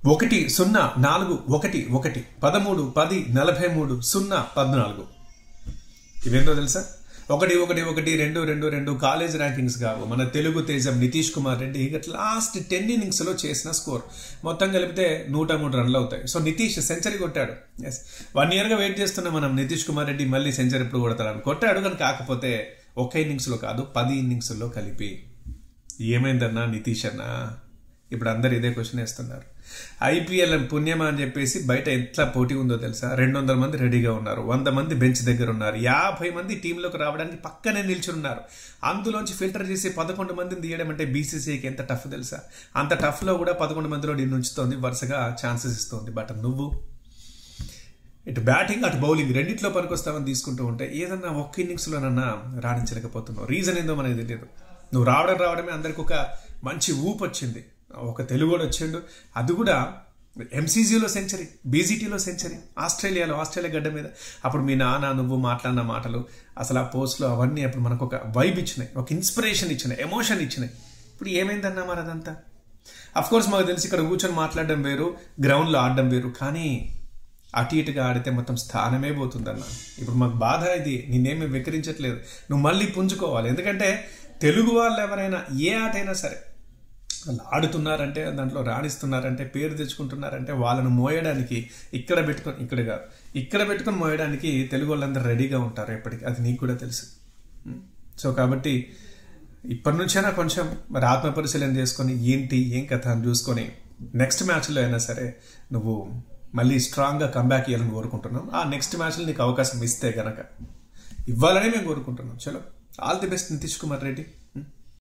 1-0-4-1-1-13-10-43-0-14 ఇవేంటో తెలుసా? 1-1-1-2-2-2 college rankings కావు. మన తెలుగు తేజం నితీష్ కుమార్ రెడ్డి లాస్ట్ 10 innings లో చేసిన స్కోర్ మొత్తం కలిపితే 103 రన్లు అవుతాయి. సో నితీష్ సెంచరీ కొట్టాడు. ఎస్, 1 year గా వెయిట్ చేస్తున్నాం మనం నితీష్ కుమార్ రెడ్డి మళ్ళీ సెంచరీ ఎప్పుడు కొడతాడని. కొట్టాడు, కానీ కాకపోతే ఒక ఇన్నింగ్స్లో కాదు 10 innings కలిపి. ఏమైందన్నా నితీష్ అన్నా? ఇప్పుడు అందరు ఇదే క్వశ్చన్ వేస్తున్నారు. ఐపీఎల్ పుణ్యమా అని చెప్పేసి బయట ఎట్లా పోటీ ఉందో తెలుసా? 200 మంది రెడీగా ఉన్నారు, 100 మంది బెంచ్ దగ్గర ఉన్నారు, 50 మంది టీంలోకి రావడానికి పక్కనే నిల్చున్నారు. అందులోంచి ఫిల్టర్ చేసి 11 మందిని తీయడం అంటే బీసీసీఐకి ఎంత టఫ్ తెలుసా? అంత టఫ్లో కూడా 11 మందిలో నిన్ను ఉంచుతోంది, వరుసగా ఛాన్సెస్ ఇస్తుంది. బట్ నువ్వు ఇటు బ్యాటింగ్ అటు బౌలింగ్ రెండిట్లో పనికొస్తామని తీసుకుంటూ ఉంటే ఏదన్నా ఒక్క ఇన్నింగ్స్లోనన్నా రాణించలేకపోతున్నావు. రీజన్ ఏందో మనకి తెలియదు. నువ్వు రావడమే అందరికి ఒక మంచి ఊపు వచ్చింది. ఒక తెలుగుడు వచ్చిండు, అది కూడా ఎంసీజీలో సెంచరీ, బీజీటీలో సెంచరీ, ఆస్ట్రేలియా గడ్డ మీద. అప్పుడు మీ నాన్న నువ్వు మాట్లాడిన మాటలు అసలు ఆ పోస్ట్లో అవన్నీ అప్పుడు మనకు ఒక వైబ్ ఇచ్చినాయి, ఒక ఇన్స్పిరేషన్ ఇచ్చినాయి, ఎమోషన్ ఇచ్చినాయి. ఇప్పుడు ఏమైందన్నా మరి అదంతా? అఫ్కోర్స్ మాకు తెలిసి ఇక్కడ కూర్చొని మాట్లాడడం వేరు, గ్రౌండ్లో ఆడడం వేరు. కానీ అటు ఇటుగా ఆడితే మొత్తం స్థానమే పోతుందన్న. ఇప్పుడు మాకు బాధ ఇది, నేనేమీ వెక్కిరించట్లేదు. నువ్వు మళ్ళీ పుంజుకోవాలి. ఎందుకంటే తెలుగు వాళ్ళు ఎవరైనా ఏ ఆట అయినా సరే వాళ్ళు ఆడుతున్నారంటే, దాంట్లో రాణిస్తున్నారంటే, పేరు తెచ్చుకుంటున్నారంటే వాళ్ళను మోయడానికి ఇక్కడ పెట్టుకొని మోయడానికి తెలుగు వాళ్ళందరూ రెడీగా ఉంటారు ఎప్పటికీ. అది నీకు కూడా తెలుసు. సో కాబట్టి ఇప్పటి నుంచైనా కొంచెం మరి ఆత్మ పరిశీలన చేసుకొని ఏంటి ఏం కథ అని చూసుకొని నెక్స్ట్ మ్యాచ్లో అయినా సరే నువ్వు మళ్ళీ స్ట్రాంగ్గా కంబ్యాక్ ఇవ్వాలని కోరుకుంటున్నాం. ఆ నెక్స్ట్ మ్యాచ్లో నీకు అవకాశం ఇస్తే గనక ఇవ్వాలని మేము కోరుకుంటున్నాం. చలో, all the best Nitish Kumar Reddy.